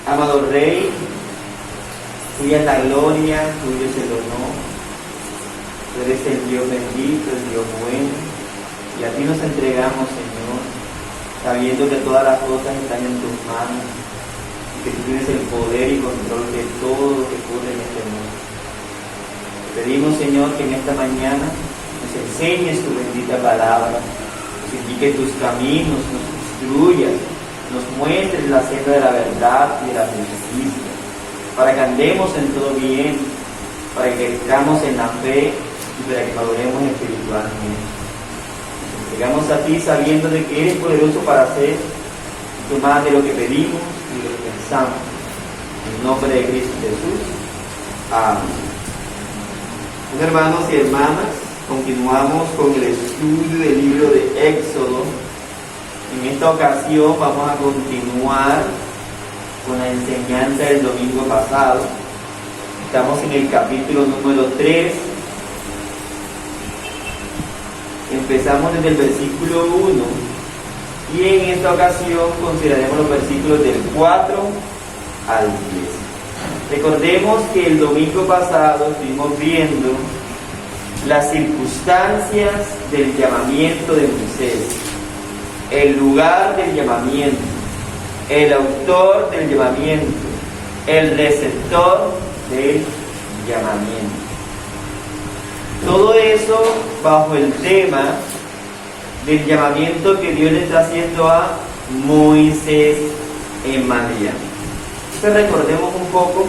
Amado Rey, tuya es la gloria, tuyo es el honor. Tú eres el Dios bendito, el Dios bueno. Y a ti nos entregamos, Señor, sabiendo que todas las cosas están en tus manos y que tú tienes el poder y control de todo lo que ocurre en este mundo. Te pedimos, Señor, que en esta mañana nos enseñes tu bendita palabra, nos indiques tus caminos, nos instruyas, nos muestres la senda de la verdad y de la justicia, para que andemos en todo bien, para que crezcamos en la fe y para que maduremos espiritualmente. Llegamos a ti sabiendo de que eres poderoso para hacer más de lo que pedimos y de lo que pensamos. En el nombre de Cristo Jesús. Amén. Pues, hermanos y hermanas, continuamos con el estudio del libro de Éxodo. En esta ocasión vamos a continuar con la enseñanza del domingo pasado. Estamos en el capítulo número 3. Empezamos desde el versículo 1 y en esta ocasión consideraremos los versículos del 4 al 10. Recordemos que el domingo pasado estuvimos viendo las circunstancias del llamamiento de Moisés, el lugar del llamamiento, el autor del llamamiento, el receptor del llamamiento. Todo eso bajo el tema del llamamiento que Dios le está haciendo a Moisés en Madián. Entonces recordemos un poco,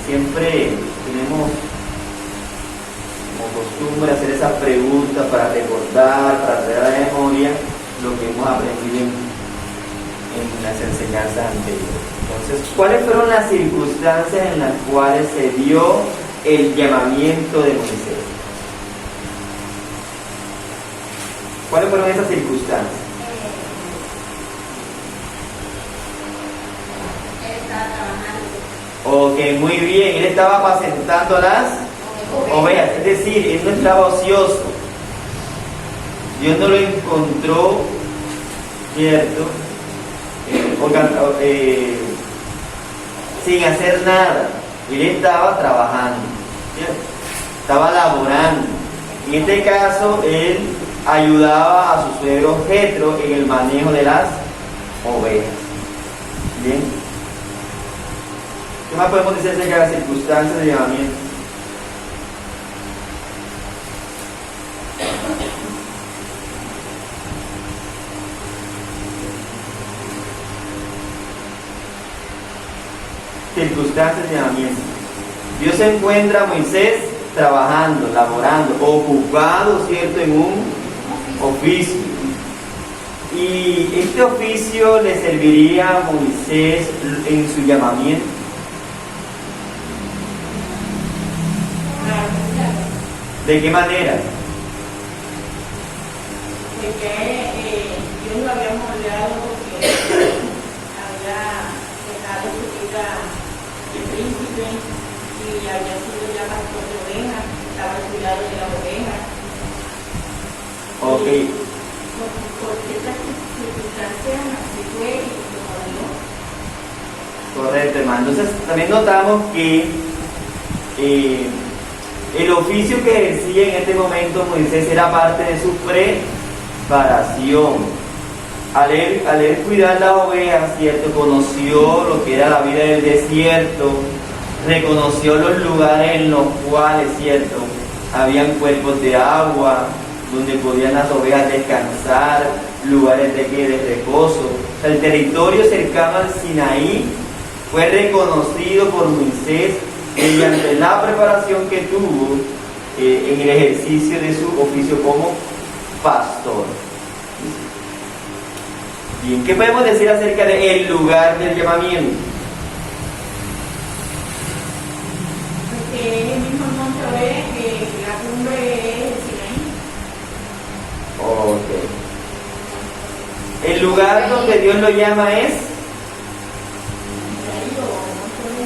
siempre tenemos como costumbre hacer esa pregunta para recordar, para traer a la memoria lo que hemos aprendido en las enseñanzas anteriores. Entonces, ¿cuáles fueron las circunstancias en las cuales se dio el llamamiento de Moisés? ¿Cuáles fueron esas circunstancias? Él estaba trabajando. Ok, muy bien. Él estaba apacentando las ovejas, es decir, él no estaba ocioso. Dios no lo encontró, ¿cierto? Sin hacer nada. Él estaba trabajando, ¿cierto? Estaba laborando. En este caso, él ayudaba a su suegro Jetro en el manejo de las ovejas. Bien. ¿Qué más podemos decir acerca de las circunstancias de llamamiento? Circunstancias de llamamiento. Dios encuentra a Moisés trabajando, laborando, ocupado, ¿cierto?, en un oficio. Y este oficio le serviría a Moisés en su llamamiento. ¿De qué manera? De que Dios lo había moldeado porque había dejado su vida de príncipe y había sido ya pastor de ovejas, estaba al cuidado de la oveja. Ok. Por ciertas circunstancias así fue y se movió. Correcto, hermano. Entonces también notamos que el oficio que ejercía en este momento Moisés era parte de su preparación. Al él cuidar las ovejas, ¿cierto?, conoció lo que era la vida del desierto, reconoció los lugares en los cuales, ¿cierto?, habían cuerpos de agua, donde podían las ovejas descansar, lugares de reposo. O sea, el territorio cercano al Sinaí fue reconocido por Moisés mediante la preparación que tuvo en el ejercicio de su oficio como pastor. Bien, ¿qué podemos decir acerca del lugar del llamamiento? Porque es el mismo monte Oreb, que la cumbre es el Sinaí. Ok. El lugar donde Dios lo llama es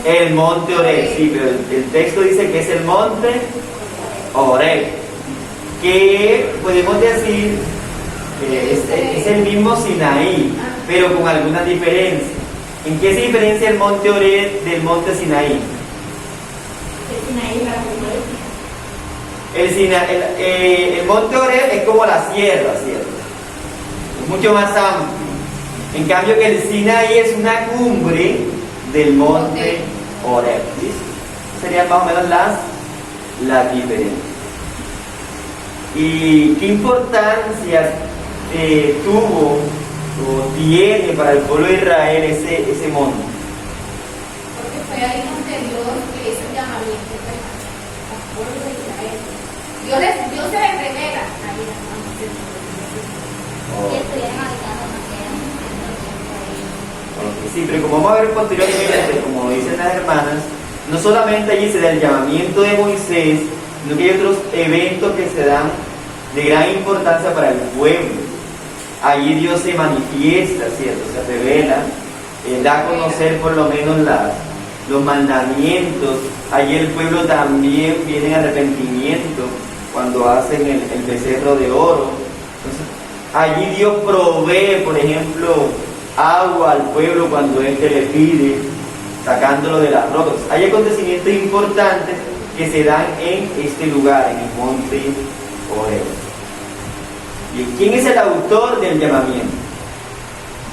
el monte Oreb. Sí, pero el texto dice que es el monte Oreb, que podemos decir es el mismo Sinaí, pero con algunas diferencias. ¿En qué se diferencia el monte Oreb del monte Sinaí? El monte Oreb es como la sierra, ¿cierto? Es mucho más amplio. En cambio que el Sinaí es una cumbre del monte Oreb. ¿Sí? Serían más o menos las diferencias. Y qué importancia tuvo o tiene para el pueblo de Israel ese monte. Porque fue ahí donde Dios le hizo el llamamiento al pueblo de Israel. Dios se le revela ahí a Moisés. Y estuvieron habitando Okay, sí, pero como vamos a ver posteriormente, como dicen las hermanas, no solamente allí se da el llamamiento de Moisés, sino que hay otros eventos que se dan de gran importancia para el pueblo. Allí Dios se manifiesta, ¿cierto? Se revela, da a conocer por lo menos los mandamientos. Allí el pueblo también viene en arrepentimiento cuando hacen el becerro de oro. Entonces, allí Dios provee, por ejemplo, agua al pueblo cuando éste le pide, sacándolo de las rocas. Hay acontecimientos importantes que se dan en este lugar, en el monte Oreb. ¿Y quién es el autor del llamamiento?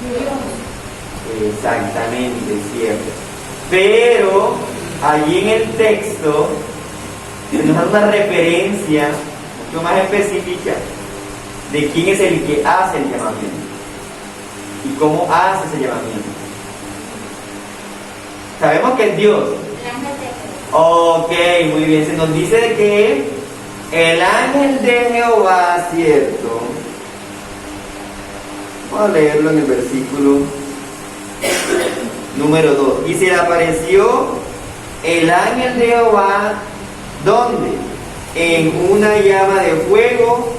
Dios. Exactamente, cierto. Pero allí en el texto se nos da una referencia mucho más específica de quién es el que hace el llamamiento y cómo hace ese llamamiento. Sabemos que es Dios. Ok, muy bien. Se nos dice de que el ángel de Jehová, ¿cierto? Vamos a leerlo en el versículo número 2. Y se le apareció el ángel de Jehová, ¿dónde? En una llama de fuego,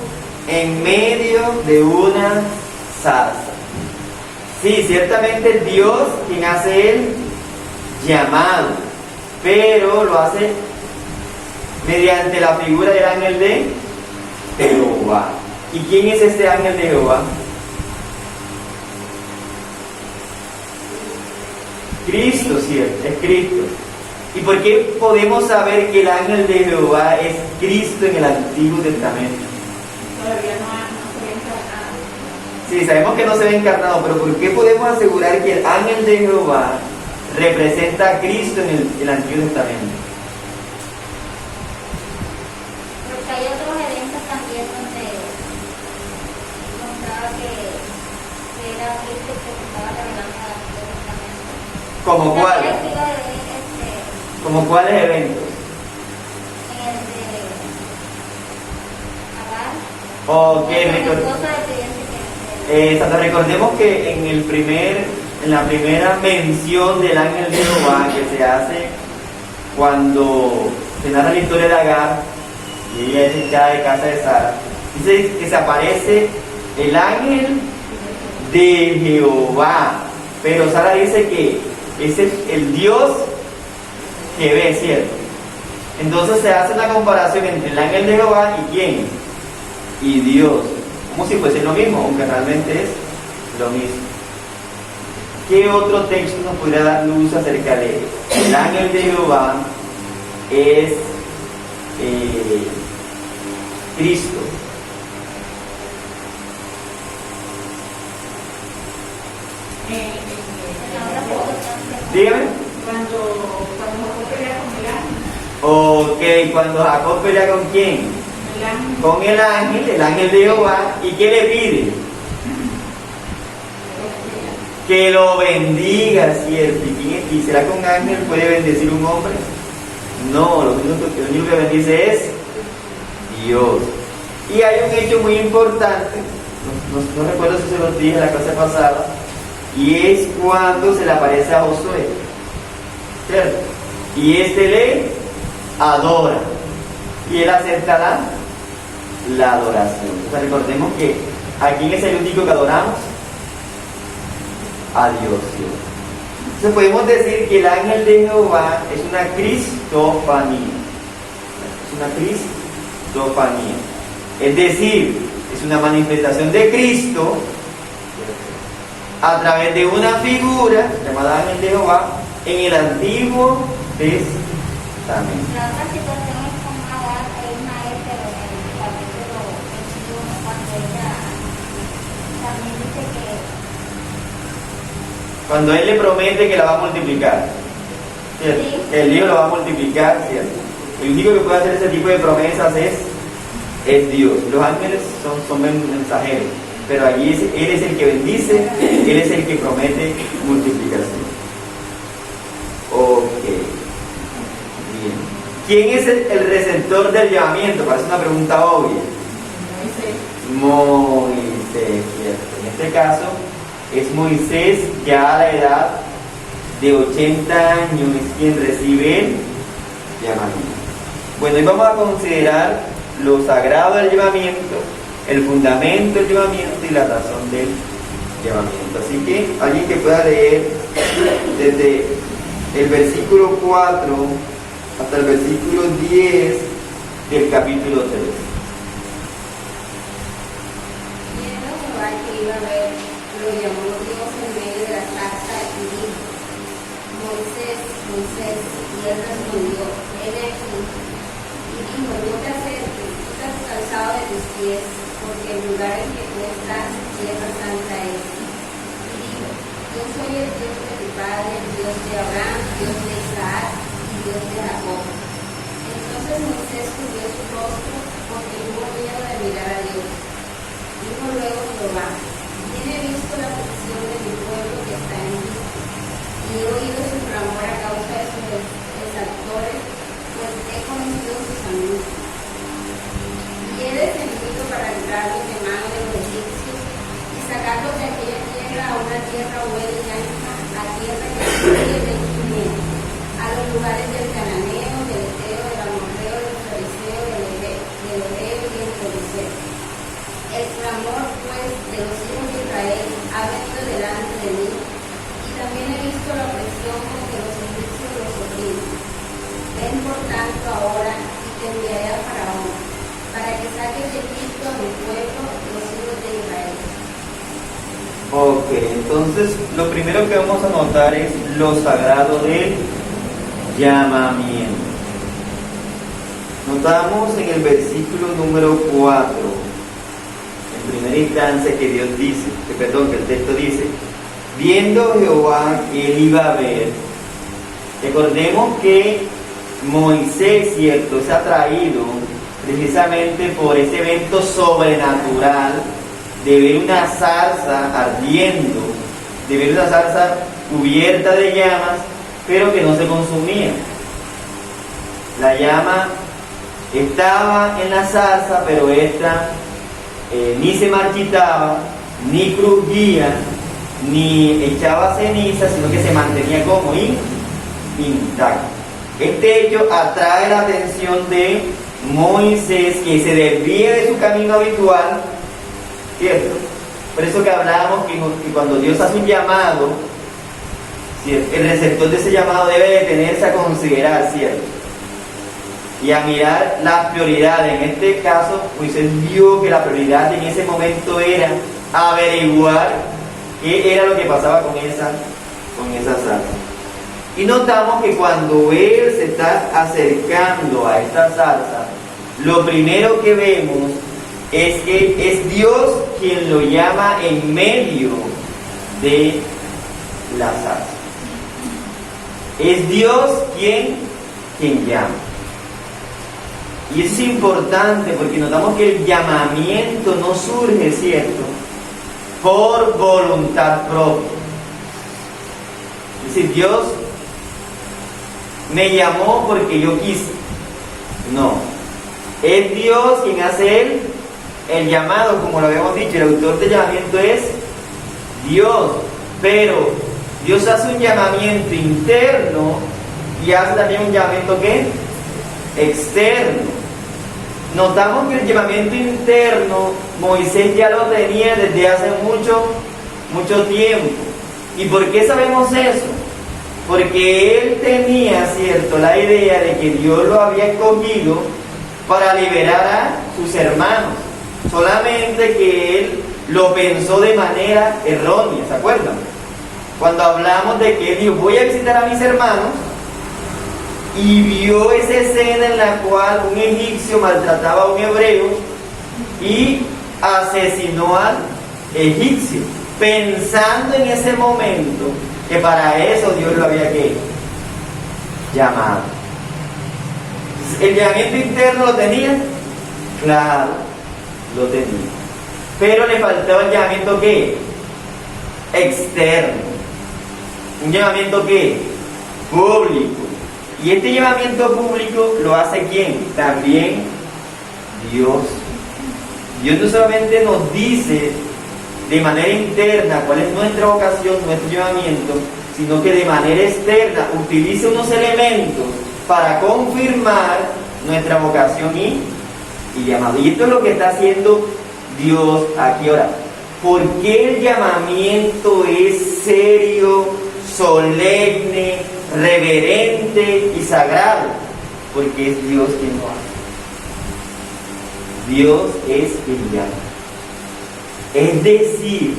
en medio de una zarza. Sí, ciertamente es Dios quien hace el llamado, pero lo hace mediante la figura del ángel de Jehová. ¿Y quién es este ángel de Jehová? Cristo, ¿cierto? Es Cristo. ¿Y por qué podemos saber que el ángel de Jehová es Cristo en el Antiguo Testamento? Todavía no se ve encarnado. Sí, sabemos que no se ve encarnado, pero ¿por qué podemos asegurar que el ángel de Jehová representa a Cristo en el Antiguo Testamento? Porque hay otros eventos también donde mostraba que era Cristo que se estaba revelando al Antiguo Testamento. ¿Como cuáles? ¿Como cuáles eventos? En el de Agar. Ok, recordemos recordemos que en la primera mención del ángel de Jehová que se hace cuando se narra la historia de Agar y ella es echada de casa de Sara, dice que se aparece el ángel de Jehová, pero Sara dice que es el Dios que ve, ¿cierto? Entonces se hace una comparación entre el ángel de Jehová y ¿quién? Y Dios, como si fuese lo mismo, aunque realmente es lo mismo. ¿Qué otro texto nos podría dar luz acerca de esto? El ángel de Jehová es Cristo. Dígame. Cuando Jacob pelea con el ángel. Ok, cuando Jacob pelea con quién? El ángel. Con el ángel de Jehová. ¿Y qué le pide? Que lo bendiga, ¿cierto? ¿Y será que un ángel puede bendecir a un hombre? No, lo único que bendice es Dios. Y hay un hecho muy importante, no recuerdo si se los dije la clase pasada, y es cuando se le aparece a Josué, ¿cierto? Y este le adora, y él acepta la adoración. O sea, recordemos que ¿a quién es el único que adoramos? A Dios, ¿cierto? Entonces podemos decir que el ángel de Jehová es una cristofanía. Es una cristofanía. Es decir, es una manifestación de Cristo a través de una figura llamada ángel de Jehová en el Antiguo Testamento. La otra situación es con Agar, Ismael, pero en el capítulo 21, cuando ella también dice que Cuando él le promete que la va a multiplicar, ¿cierto? Sí. Que el hijo lo va a multiplicar, ¿cierto? El único que puede hacer ese tipo de promesas es Dios. Los ángeles son mensajeros, pero allí él es el que bendice, él es el que promete multiplicación. Ok. Bien. ¿Quién es el receptor del llamamiento? Parece una pregunta obvia. Moisés, ¿cierto? En este caso es Moisés, ya a la edad de 80 años, es quien recibe el llamamiento. Bueno, hoy vamos a considerar lo sagrado del llamamiento, el fundamento del llamamiento y la razón del llamamiento. Así que alguien que pueda leer desde el versículo 4 hasta el versículo 10 del capítulo 3. viendo Jehová que iba a ver, lo llamó Dios en medio de la zarza y dijo: Moisés, Moisés, y él respondió: Heme aquí. Y dijo: No te acerques, quita tu calzado de tus pies, porque el lugar en que tú estás, tierra santa es. Y dijo: Yo soy el Dios de tu padre, el Dios de Abraham, Dios de Isaac y Dios de Jacob. Entonces Moisés cubrió su rostro porque tuvo miedo de mirar a Dios. Dijo luego Jehová: Bien he visto la aflicción de mi pueblo que está en Egipto, y he oído su clamor a causa de sus exactores, pues he conocido sus anuncios. Y he descendido para librarlos de mano de los egipcios y sacarlos de aquella tierra a una tierra buena y ancha, a tierra que fluye de Judea, a los lugares del cananeo, del eteo, del amorreo, del fariseo, del hebreo y del jebuseo. El clamor, pues, de los hijos de Israel ha venido delante de mí, y también he visto la opresión con que los egipcios los oprimen. Ven por tanto ahora y te enviaré a Faraón, para que saques de Egipto a mi pueblo, los hijos de Israel. Ok, entonces lo primero que vamos a notar es lo sagrado del llamamiento. Notamos en el versículo número 4, en primera instancia, que Dios dice, que el texto dice: viendo Jehová que él iba a ver. Recordemos que Moisés, cierto, es atraído precisamente por ese evento sobrenatural de ver una zarza ardiendo, de ver una zarza cubierta de llamas, pero que no se consumía. La llama estaba en la zarza, pero esta ni se marchitaba, ni crujía, ni echaba ceniza, sino que se mantenía como intacta. Este hecho atrae la atención de Moisés, que se desvía de su camino habitual, ¿cierto? Por eso que hablábamos que cuando Dios hace un llamado, ¿cierto?, el receptor de ese llamado debe detenerse a considerar, ¿cierto?, y a mirar las prioridades. En este caso, Moisés vio que la prioridad en ese momento era averiguar qué era lo que pasaba con esa zarza. Y notamos que cuando él se está acercando a esta zarza, lo primero que vemos es que es Dios quien lo llama en medio de la zarza. Es Dios quien llama. Y eso es importante porque notamos que el llamamiento no surge, ¿cierto?, por voluntad propia. Es decir, Dios me llamó porque yo quise. No. Es Dios quien hace el llamado, como lo habíamos dicho. El autor del llamamiento es Dios. Pero Dios hace un llamamiento interno y hace también un llamamiento, ¿qué?, externo. Notamos que el llamamiento interno Moisés ya lo tenía desde hace mucho tiempo. ¿Y por qué sabemos eso? Porque él tenía, ¿cierto?, la idea de que Dios lo había escogido para liberar a sus hermanos. Solamente que él lo pensó de manera errónea, ¿se acuerdan? Cuando hablamos de que él dijo, voy a visitar a mis hermanos, y vio esa escena en la cual un egipcio maltrataba a un hebreo y asesinó al egipcio, pensando en ese momento que para eso Dios lo había ¿qué? Llamado. ¿El llamamiento interno lo tenía? Claro, lo tenía. Pero le faltaba el llamamiento ¿qué? Externo. Un llamamiento ¿qué? Público. Y este llamamiento público lo hace ¿quién? También Dios. Dios no solamente nos dice de manera interna cuál es nuestra vocación, nuestro llamamiento, sino que de manera externa utiliza unos elementos para confirmar nuestra vocación y llamado. Y esto es lo que está haciendo Dios aquí ahora. ¿Por qué el llamamiento es serio, solemne, reverente y sagrado? Porque es Dios quien lo hace. Dios es quien llama. Es decir,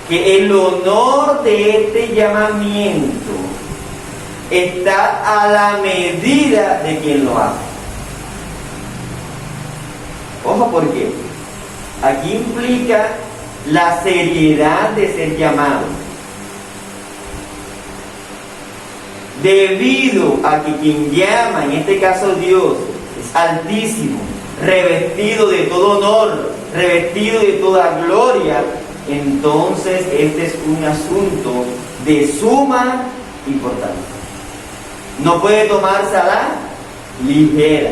que el honor de este llamamiento está a la medida de quien lo hace. Ojo, porque aquí implica la seriedad de ser llamado. Debido a que quien llama, en este caso Dios, es altísimo, revestido de todo honor, revestido de toda gloria, entonces este es un asunto de suma importancia. No puede tomarse a la ligera.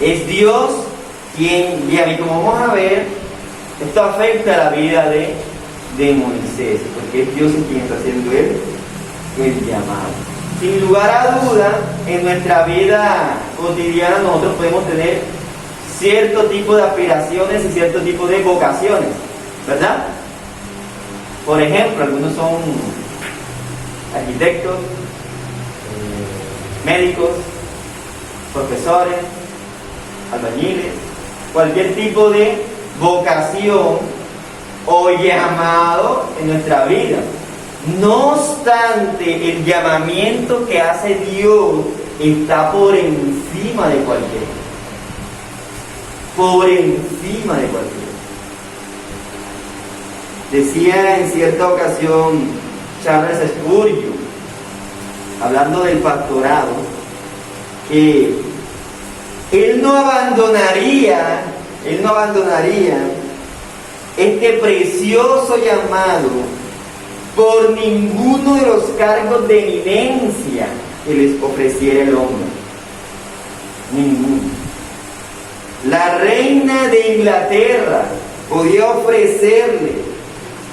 Es Dios quien llama. Y como vamos a ver, esto afecta a la vida de Moisés, porque es Dios quien está haciendo el llamado. Sin lugar a duda, en nuestra vida cotidiana nosotros podemos tener cierto tipo de aspiraciones y cierto tipo de vocaciones, ¿verdad? Por ejemplo, algunos son arquitectos, médicos, profesores, albañiles, cualquier tipo de vocación o llamado en nuestra vida. No obstante, el llamamiento que hace Dios está por encima de cualquiera. Por encima de cualquiera. Decía en cierta ocasión Charles Spurgeon, hablando del pastorado, que él no abandonaría este precioso llamado por ninguno de los cargos de eminencia que les ofreciera el hombre. Ninguno. La reina de Inglaterra podía ofrecerle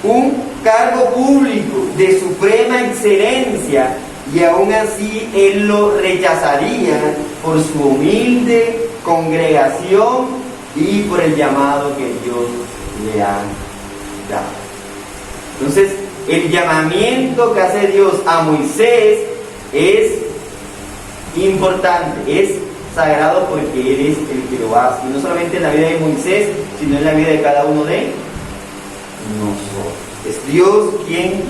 un cargo público de suprema excelencia y aún así él lo rechazaría por su humilde congregación y por el llamado que Dios le ha dado. Entonces, el llamamiento que hace Dios a Moisés es importante, es sagrado porque Él es el que lo hace. Y no solamente en la vida de Moisés, sino en la vida de cada uno de nosotros. Es Dios quien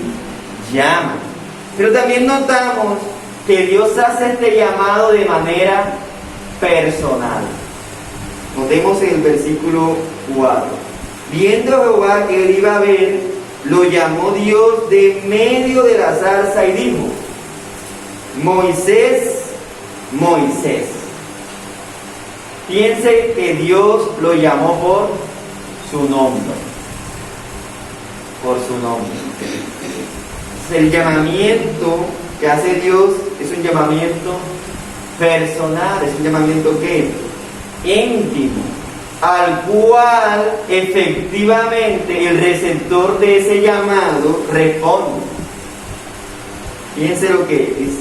llama. Pero también notamos que Dios hace este llamado de manera personal. Notemos en el versículo 4. Viendo Jehová que él iba a ver, lo llamó Dios de medio de la zarza y dijo: Moisés, Moisés. Piense que Dios lo llamó por su nombre. Por su nombre. El llamamiento que hace Dios es un llamamiento personal, es un llamamiento ¿qué? Íntimo, al cual efectivamente el receptor de ese llamado responde. Fíjense lo que es,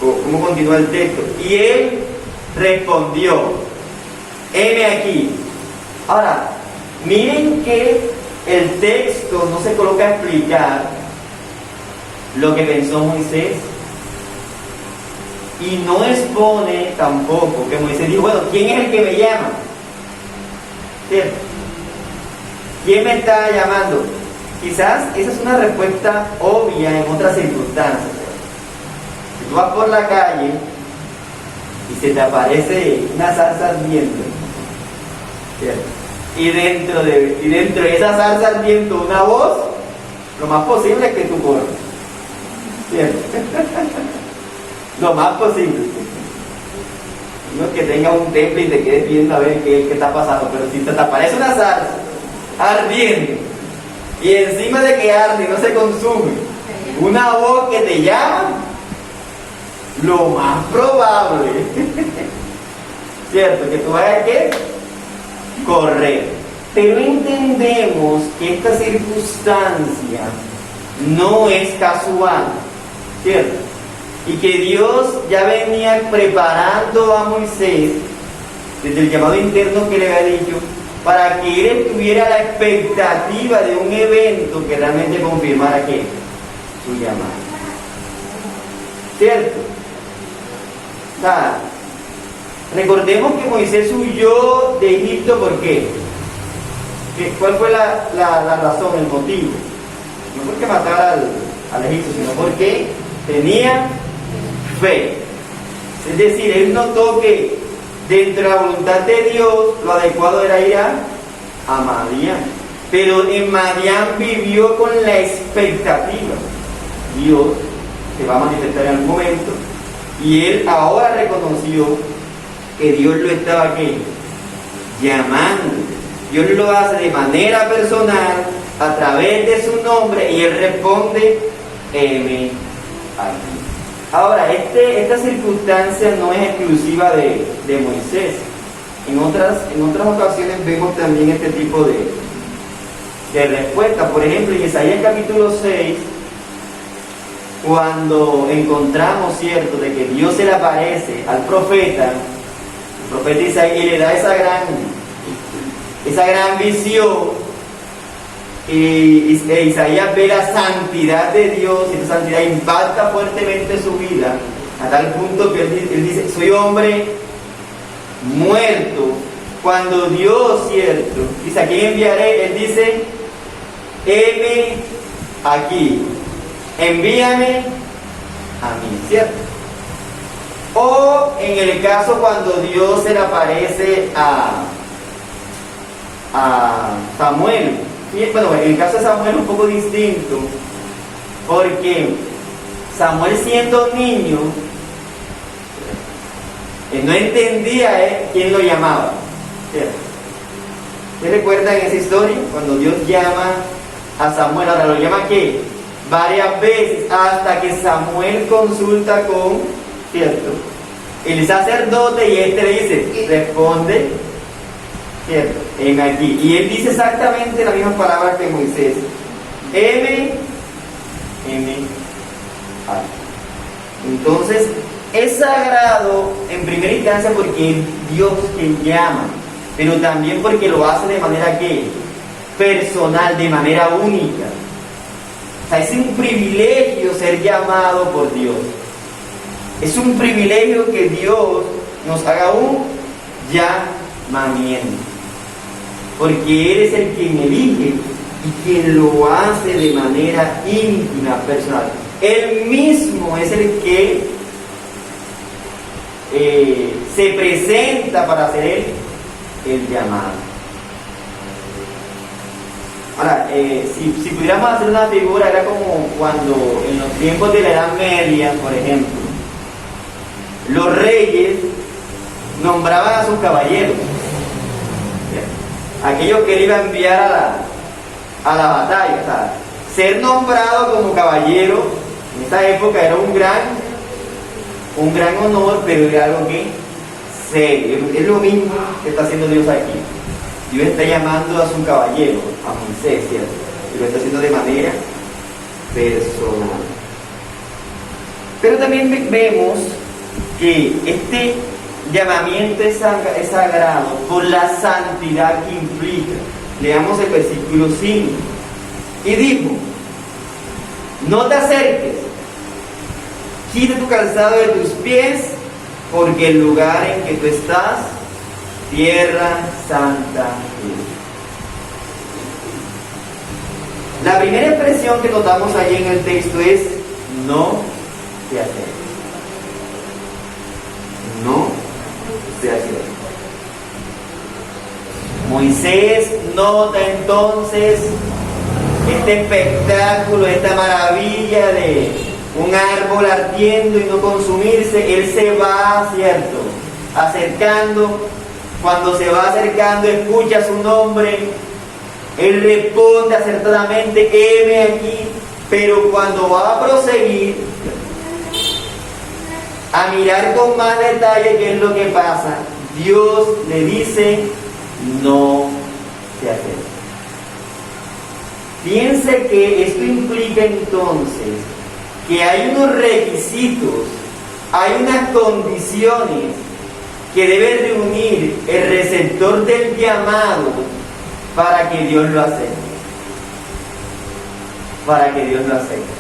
cómo continúa el texto. Y él respondió: heme aquí. Ahora, miren que el texto no se coloca a explicar lo que pensó Moisés y no expone tampoco que Moisés dijo: bueno, ¿quién es el que me llama? ¿Cierto? ¿Quién me está llamando? Quizás esa es una respuesta obvia en otras circunstancias. Si tú vas por la calle y se te aparece una zarza ardiente, ¿cierto? Y dentro de esa zarza ardiente una voz, lo más posible es que tú corras, ¿cierto? Lo más posible. No es que tenga un templo y te quedes viendo a ver qué está pasando, pero si te aparece una zarza ardiendo y encima de que arde y no se consume, una voz que te llama, lo más probable, ¿cierto? Que tú vayas a ¿qué? Correr. Pero entendemos que esta circunstancia no es casual, ¿cierto? Y que Dios ya venía preparando a Moisés desde el llamado interno que le había dicho, para que él tuviera la expectativa de un evento que realmente confirmara que su llamado, ¿cierto? O sea, recordemos que Moisés huyó de Egipto. ¿Por qué? ¿Cuál fue la razón, el motivo? No porque matara al egipcio, sino porque tenía fe. Es decir, él notó que dentro de la voluntad de Dios lo adecuado era ir a Madián, pero en Madián vivió con la expectativa: Dios se va a manifestar en algún momento, y él ahora reconoció que Dios lo estaba ¿qué? Llamando. Dios lo hace de manera personal a través de su nombre y él responde: heme aquí. Ahora, esta circunstancia no es exclusiva de Moisés. En otras ocasiones vemos también este tipo de respuesta. Por ejemplo, en Isaías capítulo 6, cuando encontramos, ¿cierto?, de que Dios se le aparece al profeta, el profeta Isaías, y le da esa gran visión, y Isaías ve la santidad de Dios, y esa santidad impacta fuertemente su vida, a tal punto que él dice: soy hombre muerto. Cuando Dios, ¿cierto?, dice: ¿a quién enviaré? Él dice: heme aquí, envíame a mí, ¿cierto? O en el caso cuando Dios se le aparece a Samuel. Bueno, en el caso de Samuel es un poco distinto, porque Samuel, siendo niño, no entendía quién lo llamaba, ¿cierto? ¿Ustedes recuerdan esa historia? Cuando Dios llama a Samuel, ahora lo llama ¿qué? Varias veces, hasta que Samuel consulta con, ¿cierto?, el sacerdote, y este le dice: responde, ¿cierto?, en aquí. Y él dice exactamente las mismas palabras que Moisés: heme aquí. Entonces, es sagrado en primera instancia porque es Dios quien llama, pero también porque lo hace de manera que personal, de manera única. O sea, es un privilegio ser llamado por Dios. Es un privilegio que Dios nos haga un llamamiento, porque Él es el quien elige y quien lo hace de manera íntima, personal. Él mismo es el que se presenta para hacer el llamado. Ahora, si pudiéramos hacer una figura, era como cuando en los tiempos de la Edad Media, por ejemplo, los reyes nombraban a sus caballeros, aquellos que él iba a enviar a la batalla. O sea, ser nombrado como caballero en esa época era un gran honor, pero era algo que serio. Es lo mismo que está haciendo Dios aquí. Dios está llamando a su caballero, a Moisés, ¿cierto? Y lo está haciendo de manera personal. Pero también vemos que este llamamiento es sagrado por la santidad que implica. Leamos el versículo 5. Y dijo: no te acerques, quita tu calzado de tus pies, porque el lugar en que tú estás, tierra santa La primera expresión que notamos allí en el texto es no te acerques. No te acerques. Moisés nota entonces este espectáculo, esta maravilla de un árbol ardiendo y no consumirse. Él se va, ¿cierto?, acercando. Cuando se va acercando, escucha su nombre. Él responde acertadamente: heme aquí. Pero cuando va a proseguir a mirar con más detalle qué es lo que pasa, Dios le dice: no te acerques. Piense que esto implica entonces que hay unos requisitos, hay unas condiciones que debe reunir el receptor del llamado para que Dios lo acepte. Para que Dios lo acepte.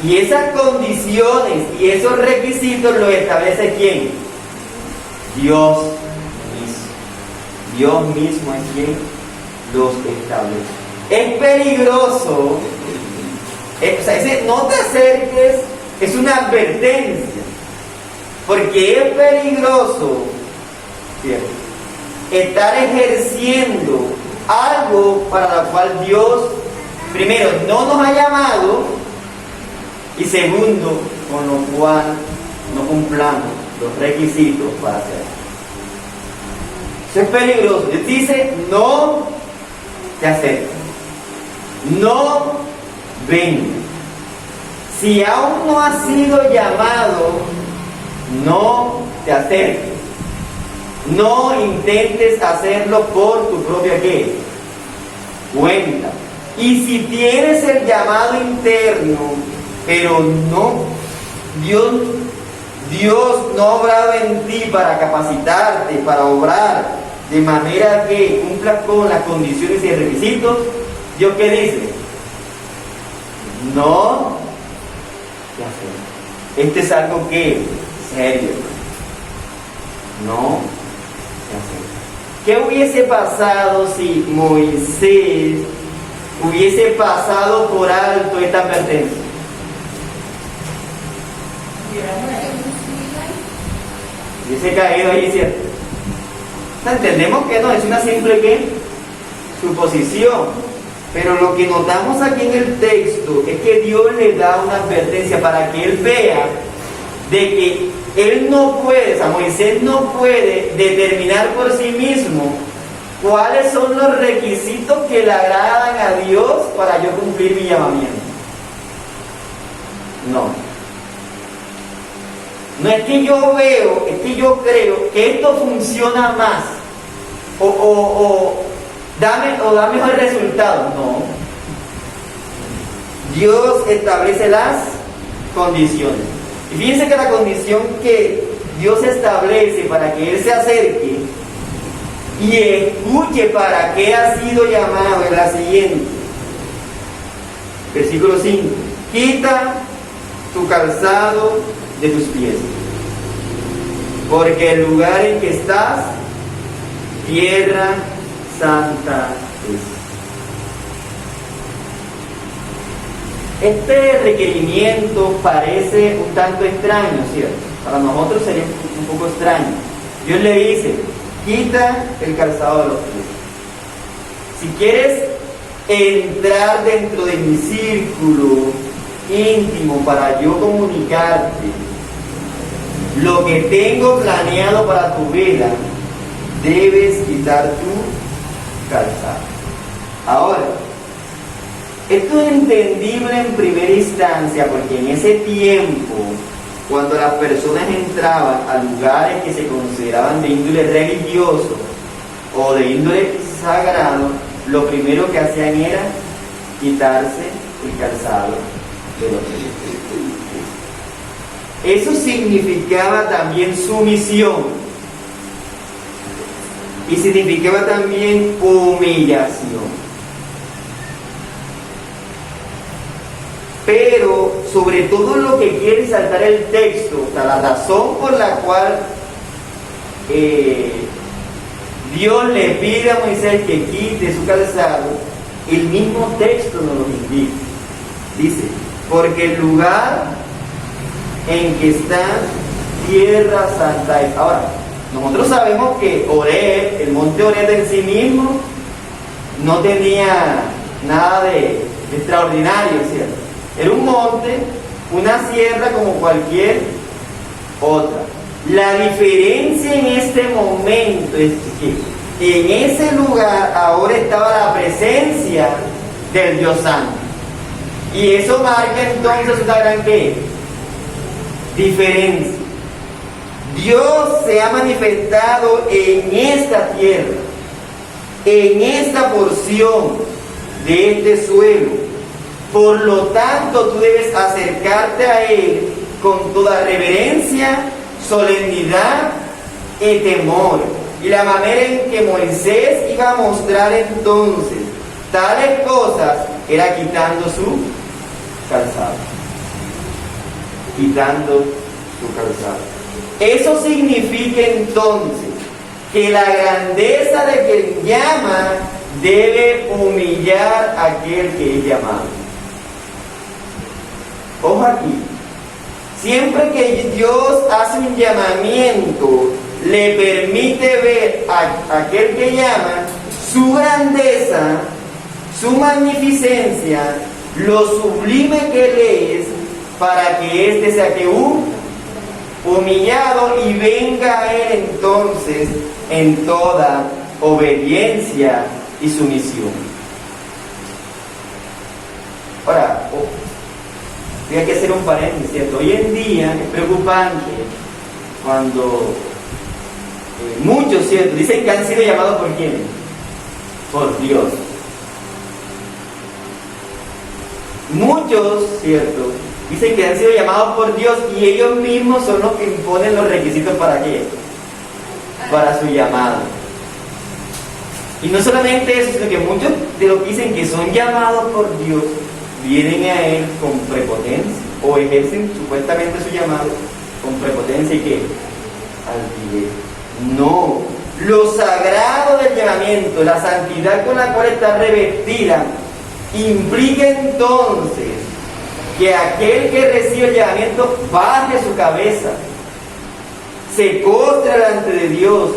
Y esas condiciones y esos requisitos los establece ¿quién? Dios mismo. Dios mismo es quien los establece. Es peligroso, ese no te acerques es una advertencia, porque es peligroso, ¿cierto?, estar ejerciendo algo para lo cual Dios, primero, no nos ha llamado, y segundo, con lo cual no cumplamos los requisitos para hacerlo. Eso es peligroso. Dios dice: no te acerques, no vengas. Si aún no has sido llamado, no te acerques. No intentes hacerlo por tu propia ¿qué? Cuenta. Y si tienes el llamado interno, pero no, Dios no ha obrado en ti para capacitarte, para obrar de manera que cumplas con las condiciones y requisitos, Dios ¿qué dice? No te acerques. Este es algo que serio. No te acerques. ¿Qué hubiese pasado si Moisés hubiese pasado por alto esta advertencia? Hubiese caído ahí, ¿cierto? Entendemos que no, es una simple ¿qué? Suposición. Pero lo que notamos aquí en el texto es que Dios le da una advertencia para que él vea de que él no puede, o sea, Moisés no puede determinar por sí mismo cuáles son los requisitos que le agradan a Dios para yo cumplir mi llamamiento. No es que yo veo, es que yo creo que esto funciona más o da mejor resultado. No. Dios establece las condiciones. Y fíjense que la condición que Dios establece para que Él se acerque y escuche para qué ha sido llamado es la siguiente. Versículo 5. Quita tu calzado de tus pies, porque el lugar en que estás, tierra santa es. Este requerimiento parece un tanto extraño, ¿cierto? Para nosotros sería un poco extraño. Dios le dice: quita el calzado de los pies. Si quieres entrar dentro de mi círculo íntimo para yo comunicarte lo que tengo planeado para tu vida, debes quitar tu calzado. Ahora, esto es entendible en primera instancia porque en ese tiempo, cuando las personas entraban a lugares que se consideraban de índole religioso o de índole sagrado, lo primero que hacían era quitarse el calzado de los pies. Eso significaba también sumisión y significaba también humillación. Pero sobre todo lo que quiere resaltar el texto, o sea, la razón por la cual Dios le pide a Moisés que quite su calzado, El mismo texto nos lo indica. Dice, porque el lugar en que está tierra santa es. Ahora, nosotros sabemos que Horeb, el monte Horeb en sí mismo, no tenía nada de extraordinario, ¿cierto? Era un monte, una sierra como cualquier otra. La diferencia en este momento es que en ese lugar ahora estaba la presencia del Dios Santo. Y eso marca entonces una gran ¿qué? Diferencia. Dios se ha manifestado en esta tierra, en esta porción de este suelo. Por lo tanto, tú debes acercarte a Él con toda reverencia, solemnidad y temor. Y la manera en que Moisés iba a mostrar entonces tales cosas era quitando su calzado. Quitando su calzado. Eso significa entonces que la grandeza de quien llama debe humillar a aquel que es llamado. Ojo aquí. Siempre que Dios hace un llamamiento, le permite ver a aquel que llama su grandeza, su magnificencia, lo sublime que Él es, para que éste sea que humillado y venga a Él entonces en toda obediencia y sumisión. Ahora, hay que hacer un paréntesis, ¿cierto? Hoy en día es preocupante cuando muchos, ¿cierto?, dicen que han sido llamados por quién, por Dios. Muchos, ¿cierto?, dicen que han sido llamados por Dios y ellos mismos son los que imponen los requisitos para qué, para su llamado. Y no solamente eso, sino que muchos de los que dicen que son llamados por Dios vienen a Él con prepotencia o ejercen supuestamente su llamado con prepotencia y ¿qué? Altivez. No, lo sagrado del llamamiento, la santidad con la cual está revestida, implica entonces que aquel que recibe el llamamiento baje su cabeza, se postre delante de Dios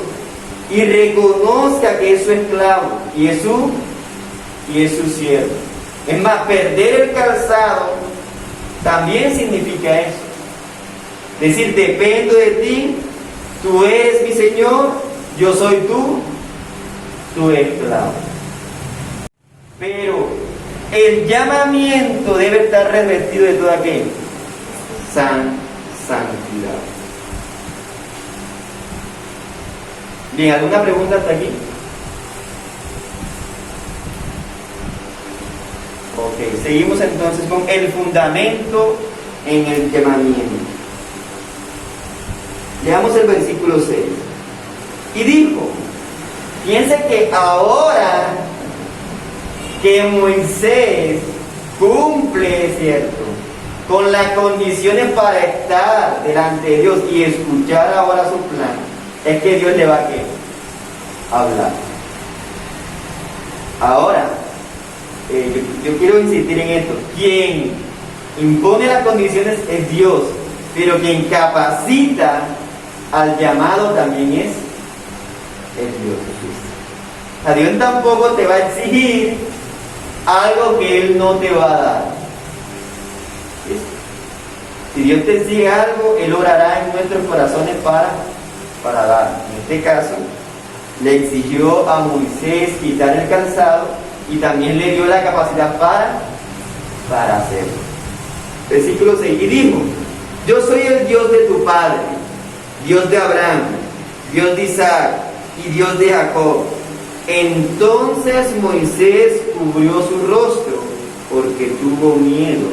y reconozca que es su esclavo y es su siervo. Es más, perder el calzado también significa eso. Decir, dependo de ti, tú eres mi Señor, yo soy tu esclavo. Pero el llamamiento debe estar revestido de toda ¿qué? Santidad. Bien, ¿alguna pregunta hasta aquí? Ok, seguimos entonces con el fundamento en el llamamiento. Leamos el versículo 6. Y dijo, piense que ahora que Moisés cumple, ¿cierto?, con las condiciones para estar delante de Dios y escuchar ahora su plan, es que Dios le va a ¿qué? Hablar. Ahora, yo quiero insistir en esto. Quien impone las condiciones es Dios, pero quien capacita al llamado también es Dios. A Dios tampoco te va a exigir algo que Él no te va a dar. Si Dios te exige algo, Él orará en nuestros corazones para dar. En este caso, le exigió a Moisés quitar el calzado y también le dio la capacidad para hacerlo. Versículo 6. Y dijo, yo soy el Dios de tu padre, Dios de Abraham, Dios de Isaac y Dios de Jacob. Entonces Moisés cubrió su rostro porque tuvo miedo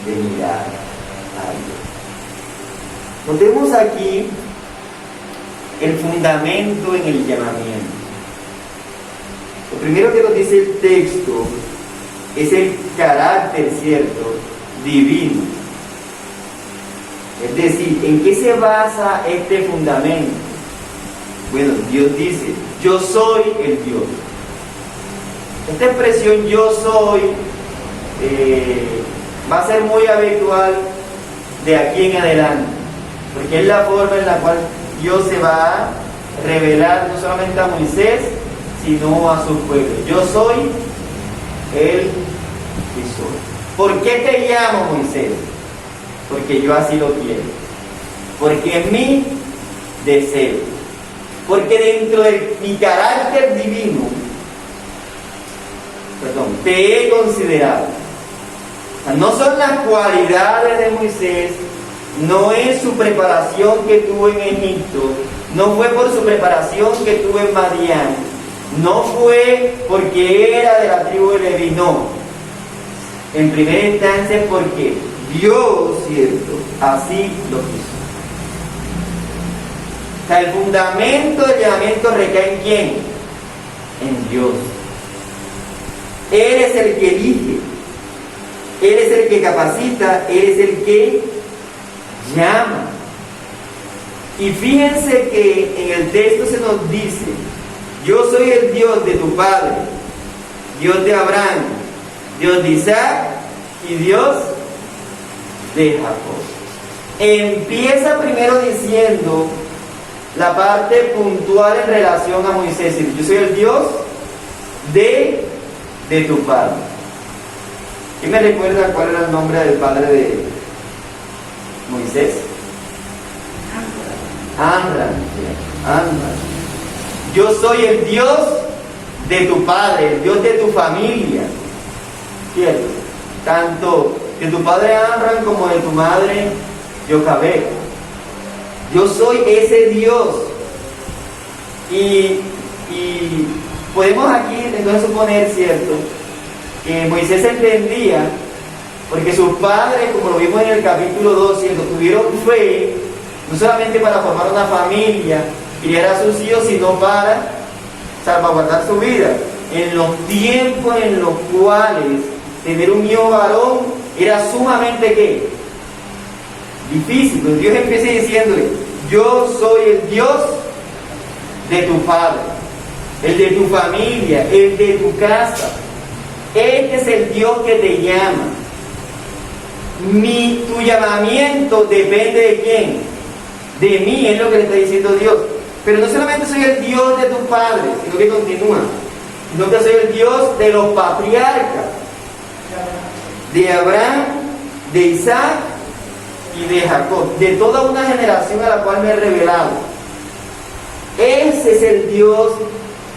de mirar a Dios. Notemos aquí el fundamento en el llamamiento. Lo primero que nos dice el texto es el carácter, ¿cierto?, divino. Es decir, ¿en qué se basa este fundamento? Bueno, Dios dice, yo soy el Dios. Esta expresión yo soy va a ser muy habitual de aquí en adelante, porque es la forma en la cual Dios se va a revelar no solamente a Moisés, sino a su pueblo. Yo soy el que soy. ¿Por qué te llamo, Moisés? Porque yo así lo quiero. Porque es mi deseo. Porque dentro de mi carácter divino, te he considerado. O sea, no son las cualidades de Moisés, no es su preparación que tuvo en Egipto, no fue por su preparación que tuvo en Madián, no fue porque era de la tribu de Leví, no. En primera instancia porque Dios, cierto, así lo quiso. O sea, el fundamento del llamamiento recae en ¿quién? En Dios. Él es el que elige, Él es el que capacita, Él es el que llama. Y fíjense que en el texto se nos dice: yo soy el Dios de tu padre, Dios de Abraham, Dios de Isaac y Dios de Jacob. Empieza primero diciendo la parte puntual en relación a Moisés: yo soy el Dios de tu padre. ¿Quién me recuerda cuál era el nombre del padre de Moisés? Amram. Yo soy el Dios de tu padre, el Dios de tu familia. ¿Cierto? Tanto de tu padre Amram como de tu madre Jochebed. Yo soy ese Dios. Y podemos aquí entonces suponer, ¿cierto?, que Moisés entendía, porque sus padres, como lo vimos en el capítulo 2, ¿cierto?, tuvieron fe, no solamente para formar una familia, criar a sus hijos, sino para salvaguardar su vida. En los tiempos en los cuales tener un hijo varón era sumamente, ¿qué?, difícil. Pues Dios empieza diciéndole: yo soy el Dios de tu padre, el de tu familia, el de tu casa. Este es el Dios que te llama. Tu llamamiento depende de ¿quién? De mí, es lo que le está diciendo Dios. Pero no solamente soy el Dios de tus padres, sino que continúa, sino que soy el Dios de los patriarcas, de Abraham, de Isaac y de Jacob, de toda una generación a la cual me he revelado. Ese es el Dios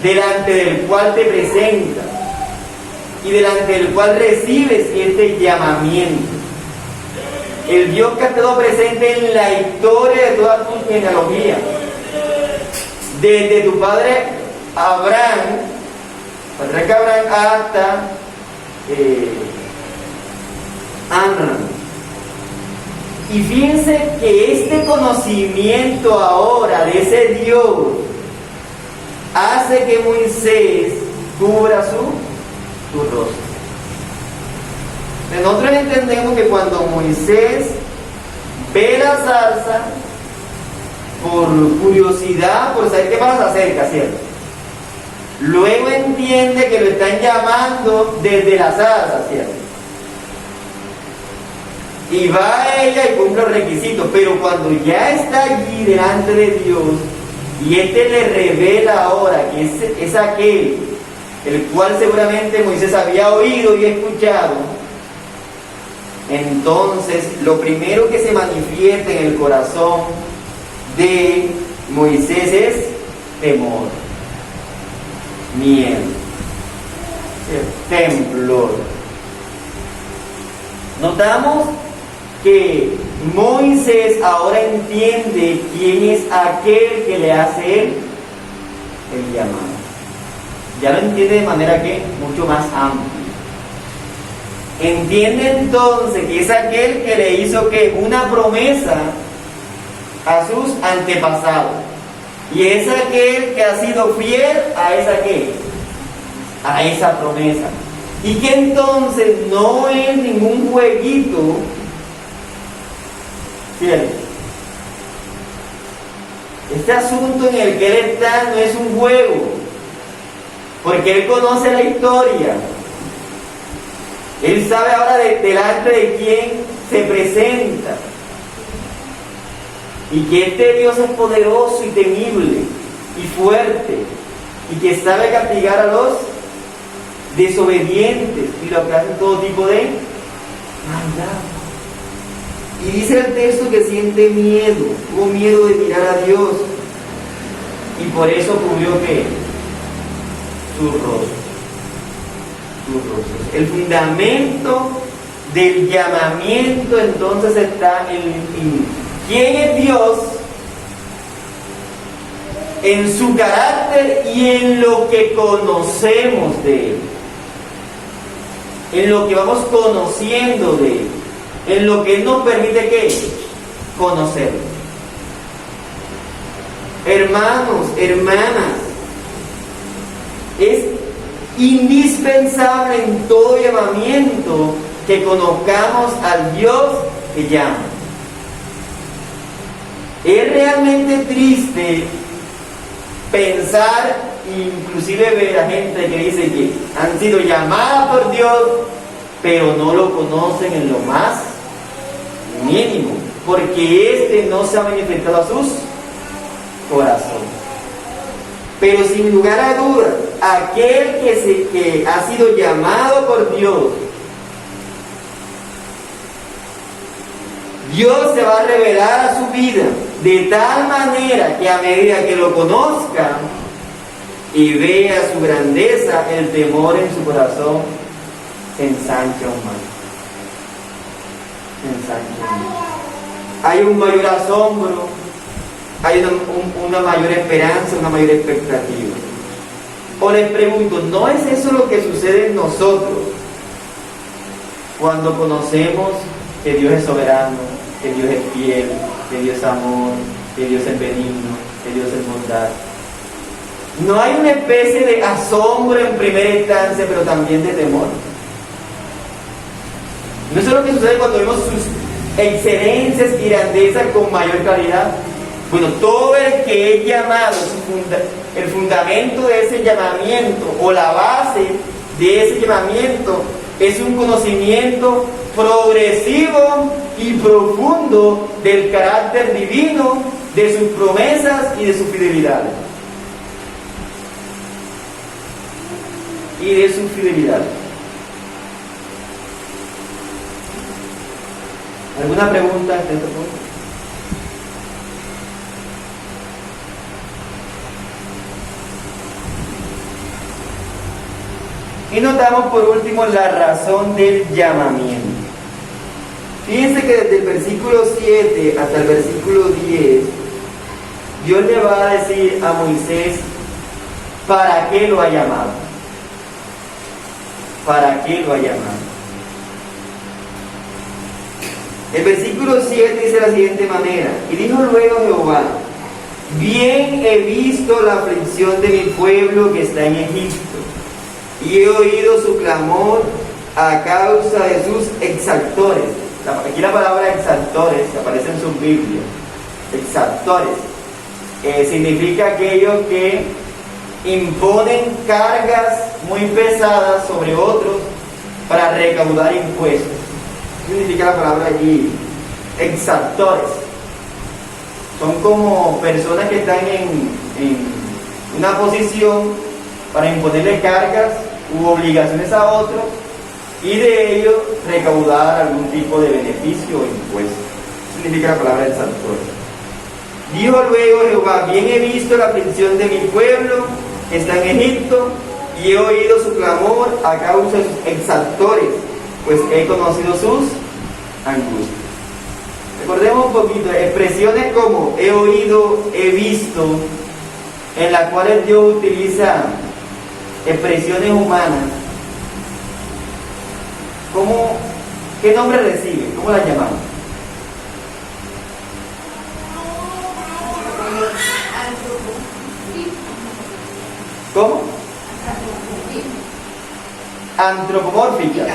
delante del cual te presentas y delante del cual recibes este llamamiento. El Dios que ha estado presente en la historia de toda tu genealogía, desde tu padre Abraham, patriarca Abraham, hasta Amram. Y fíjense que este conocimiento ahora de ese Dios hace que Moisés cubra su rostro. Nosotros entendemos que cuando Moisés ve la zarza, por curiosidad, por saber qué pasa, se acerca, ¿cierto? Luego entiende que lo están llamando desde la zarza, ¿cierto? Y va a ella y cumple los requisitos, pero cuando ya está allí delante de Dios y Éste le revela ahora que es aquel el cual seguramente Moisés había oído y escuchado, entonces lo primero que se manifiesta en el corazón de Moisés es temor, miedo, temblor. Notamos que Moisés ahora entiende quién es aquel que le hace él el llamado. Ya lo entiende de manera que mucho más amplia. Entiende entonces que es aquel que le hizo que una promesa a sus antepasados, y es aquel que ha sido fiel a esa promesa, y que entonces no es ningún jueguito, ¿cierto? Este asunto en el que él está no es un juego, porque Él conoce la historia. Él sabe ahora delante de quién se presenta. Y que este Dios es poderoso y temible y fuerte, y que sabe castigar a los desobedientes y los que hacen todo tipo de maldad. Y dice el texto que siente miedo, tuvo miedo de mirar a Dios, y por eso cubrió que su rostro. El fundamento del llamamiento entonces está en quién es Dios, en su carácter y en lo que conocemos de Él, en lo que vamos conociendo de Él, en lo que Él nos permite que conocerlo. Hermanos, hermanas, es indispensable en todo llamamiento que conozcamos al Dios que llama. Es realmente triste pensar, inclusive ver a gente que dice que han sido llamadas por Dios, pero no lo conocen en lo más mínimo, porque no se ha manifestado a sus corazones. Pero sin lugar a dudas, aquel que ha sido llamado por Dios, Dios se va a revelar a su vida de tal manera que a medida que lo conozca y vea su grandeza, el temor en su corazón se ensancha aún más. Hay un mayor asombro, hay una mayor esperanza, una mayor expectativa. O les pregunto, ¿no es eso lo que sucede en nosotros cuando conocemos que Dios es soberano, que Dios es fiel, que Dios es amor, que Dios es benigno, que Dios es bondad? ¿No hay una especie de asombro en primera instancia, pero también de temor? ¿No es eso lo que sucede cuando vemos sus excelencias y grandezas con mayor claridad? Bueno, todo el que es llamado, el fundamento de ese llamamiento o la base de ese llamamiento es un conocimiento progresivo y profundo del carácter divino, de sus promesas y de su fidelidad. ¿Alguna pregunta hasta este punto? Y notamos por último la razón del llamamiento. Fíjense que desde el versículo 7 hasta el versículo 10, Dios le va a decir a Moisés para qué lo ha llamado. ¿Para qué lo ha llamado? El versículo 7 dice de la siguiente manera: y dijo luego Jehová, bien he visto la aflicción de mi pueblo que está en Egipto, y he oído su clamor a causa de sus exactores. Aquí la palabra exactores aparece en sus Biblias. Exactores significa aquellos que imponen cargas muy pesadas sobre otros para recaudar impuestos. Significa la palabra allí, exactores. Son como personas que están en una posición para imponerle cargas u obligaciones a otros y de ello recaudar algún tipo de beneficio o impuesto. Significa la palabra exactores. Dijo luego Jehová, bien he visto la aflicción de mi pueblo que está en Egipto, y he oído su clamor a causa de sus exactores, pues he conocido sus angustias. Recordemos un poquito, expresiones como he oído, he visto, en las cuales Dios utiliza expresiones humanas. ¿Qué nombre reciben? ¿Cómo las llamamos? ¿Cómo? Antropomórficas.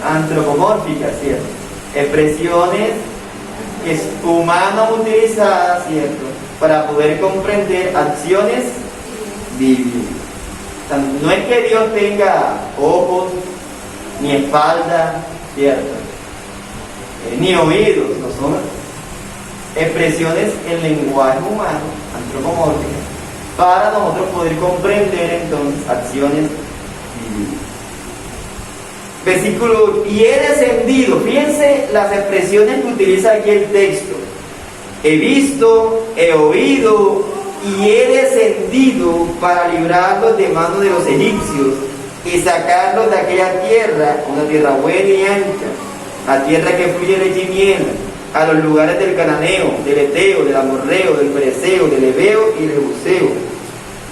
Antropomórficas, ¿cierto? Expresiones humanas utilizadas, ¿cierto? Para poder comprender acciones bíblicas. O sea, no es que Dios tenga ojos, ni espalda, ¿cierto? Ni oídos, no son expresiones en lenguaje humano, antropomórficas, para nosotros poder comprender entonces acciones divinas. Versículo, y he descendido, fíjense las expresiones que utiliza aquí el texto. He visto, he oído y he descendido para librarlos de manos de los egipcios y sacarlos de aquella tierra, una tierra buena y ancha, la tierra que fluye leche y miel, a los lugares del cananeo, del eteo, del amorreo, del pereceo, del heveo y del jebuseo.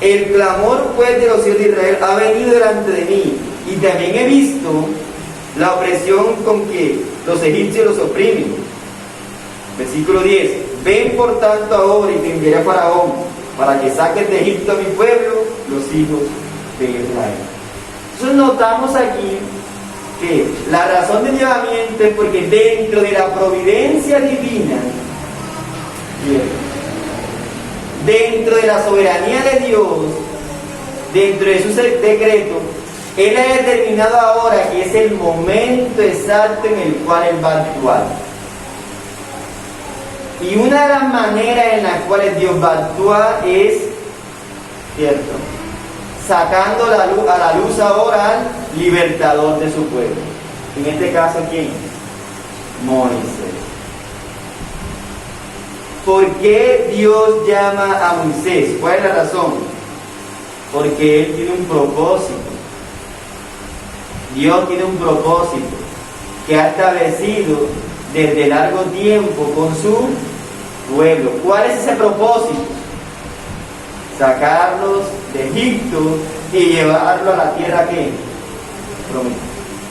El clamor pues de los hijos de Israel ha venido delante de mí, y también he visto la opresión con que los egipcios los oprimen. Versículo 10. Ven por tanto ahora y te enviaré a Faraón, para que saques de Egipto a mi pueblo, los hijos de Israel. Entonces notamos aquí que la razón del llevamiento es porque dentro de la providencia divina, dentro de la soberanía de Dios, dentro de su decreto, Él ha determinado ahora que es el momento exacto en el cual Él va a actuar. Y una de las maneras en las cuales Dios va a actuar es, ¿cierto?, sacando a la luz ahora al libertador de su pueblo. En este caso, ¿quién? Moisés. ¿Por qué Dios llama a Moisés? ¿Cuál es la razón? Porque Él tiene un propósito. Dios tiene un propósito que ha establecido desde largo tiempo con su pueblo. ¿Cuál es ese propósito? Sacarlos de Egipto y llevarlo a la tierra que prometí.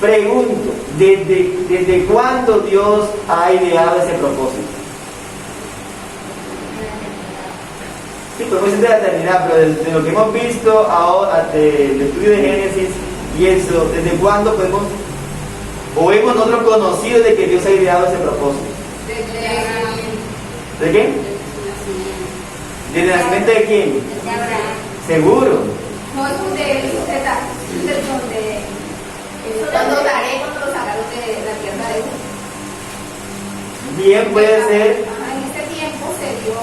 Pregunto, ¿desde cuándo Dios ha ideado ese propósito? Sí, podemos decir de la eternidad, pero desde lo que hemos visto ahora, del estudio de Génesis y eso, ¿desde cuándo podemos o hemos nosotros conocido de que Dios ha ideado ese propósito? ¿De qué? ¿Desde el nacimiento de quién? De Abraham. ¿Seguro? No es cuando daré, cuando lo sacaron de la tierra de Dios. Bien, puede ser. En este tiempo se dio.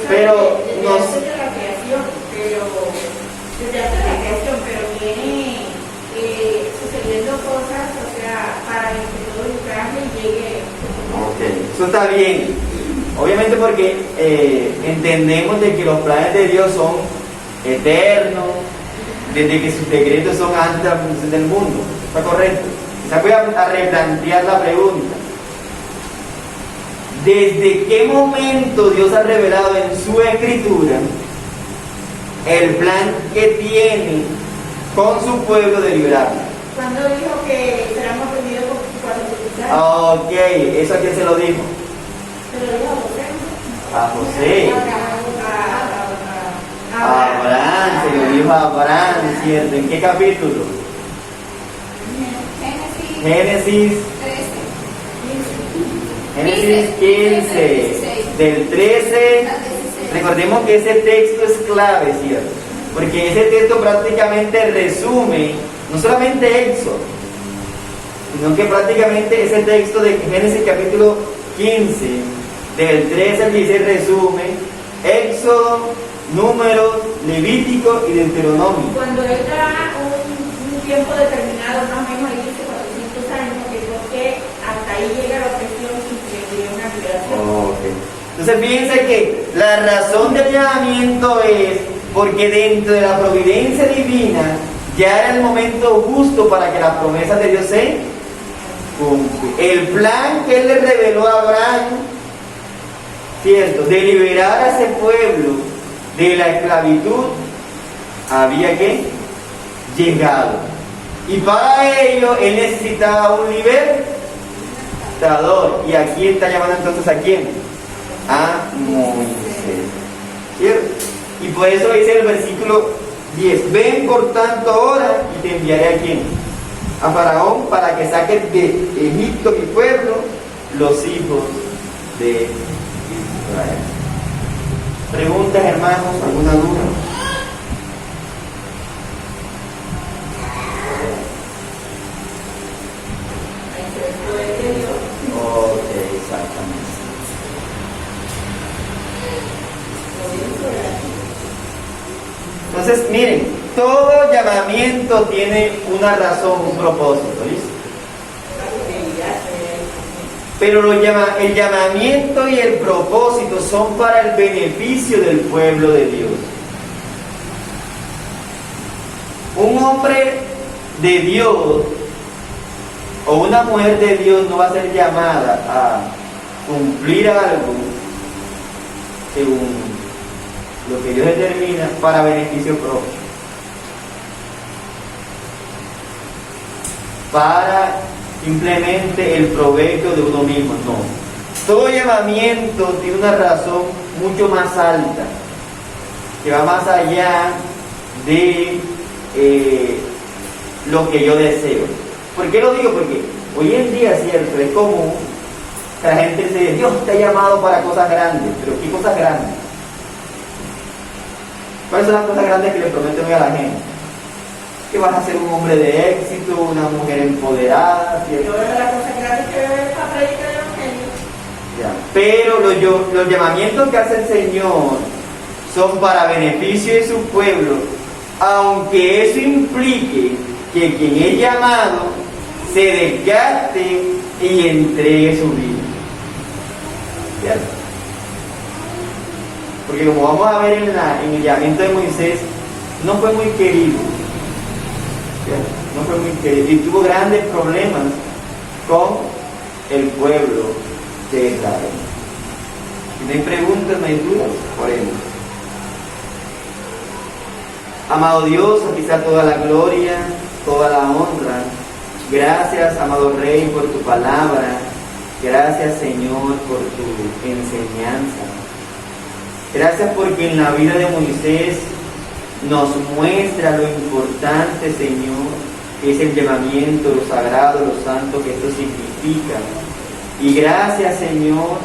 Pero desde la creación, desde antes de la creación, pero viene sucediendo cosas, o sea, para que todo el traje llegue. Ok, eso está bien. Obviamente porque entendemos de que los planes de Dios son eternos, desde que sus decretos son antes de la fundación del mundo. ¿Está correcto? Quizás voy a replantear la pregunta. ¿Desde qué momento Dios ha revelado en su escritura el plan que tiene con su pueblo de liberarlo? Cuando dijo que seremos rendidos por 400 años. Ok, ¿eso a quién se lo dijo? Se lo dijo a A José. José. A Abraham, se lo dijo a Abraham, ¿cierto? ¿En qué capítulo? Génesis 15, del 13. Recordemos que ese texto es clave, ¿cierto? Porque ese texto prácticamente resume, no solamente Éxodo, sino que prácticamente ese texto de Génesis capítulo 15, del 13 al 16, resume Éxodo, Números, Levítico y Deuteronomio. Cuando él da un tiempo determinado, más o menos ahí dice 400 años, que porque hasta ahí llega la opresión sin que llegue una liberación. Okay. Entonces fíjense que la razón del llamamiento es porque dentro de la providencia divina ya era el momento justo para que las promesas de Dios se cumplan. El plan que Él le reveló a Abraham, ¿cierto?, de liberar a ese pueblo de la esclavitud, había que llegado. Y para ello Él necesitaba un libertador. ¿Y aquí está llamando entonces a quién? A Moisés, ¿cierto? Y por eso dice el versículo 10: ven por tanto ahora y te enviaré a quién? A Faraón, para que saques de Egipto mi pueblo, los hijos de Israel. ¿Preguntas, hermanos? ¿Alguna duda? Entonces, miren, todo llamamiento tiene una razón, un propósito, ¿listo? Pero el llamamiento y el propósito son para el beneficio del pueblo de Dios. Un hombre de Dios o una mujer de Dios no va a ser llamada a cumplir algo según lo que Dios determina para beneficio propio, para simplemente el provecho de uno mismo. No, todo llamamiento tiene una razón mucho más alta, que va más allá de lo que yo deseo. ¿Por qué lo digo? Porque hoy en día, cierto, es común que la gente dice, Dios te ha llamado para cosas grandes. ¿Pero qué cosas grandes? ¿Cuáles son las cosas grandes que le prometen hoy a la gente? Que vas a ser un hombre de éxito, una mujer empoderada, ¿cierto? Yo veo las cosas grandes que veo en esta predica del Evangelio. Ya. Pero los llamamientos que hace el Señor son para beneficio de su pueblo, aunque eso implique que quien es llamado se desgaste y entregue su vida. ¿Cierto? Porque como vamos a ver en el llamamiento de Moisés, no fue muy querido. ¿Cierto? No fue muy querido y tuvo grandes problemas con el pueblo de Israel. Si no hay preguntas, no hay dudas, oremos. Amado Dios, a ti sea toda la gloria, toda la honra. Gracias, amado Rey, por tu palabra. Gracias, Señor, por tu enseñanza. Gracias porque en la vida de Moisés nos muestra lo importante, Señor, que es el llamamiento, lo sagrado, lo santo que esto significa. Y gracias, Señor,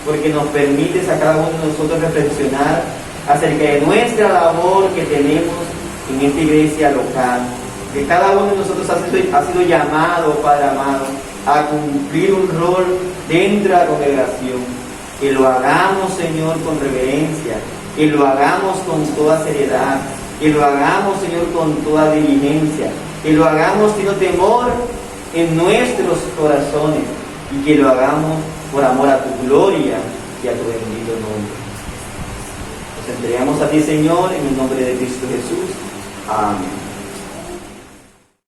porque nos permites a cada uno de nosotros reflexionar acerca de nuestra labor que tenemos en esta iglesia local. Que cada uno de nosotros ha sido llamado, Padre amado, a cumplir un rol dentro de la congregación. Que lo hagamos, Señor, con reverencia, que lo hagamos con toda seriedad, que lo hagamos, Señor, con toda diligencia, que lo hagamos sin temor en nuestros corazones y que lo hagamos por amor a tu gloria y a tu bendito nombre. Nos entregamos a ti, Señor, en el nombre de Cristo Jesús. Amén.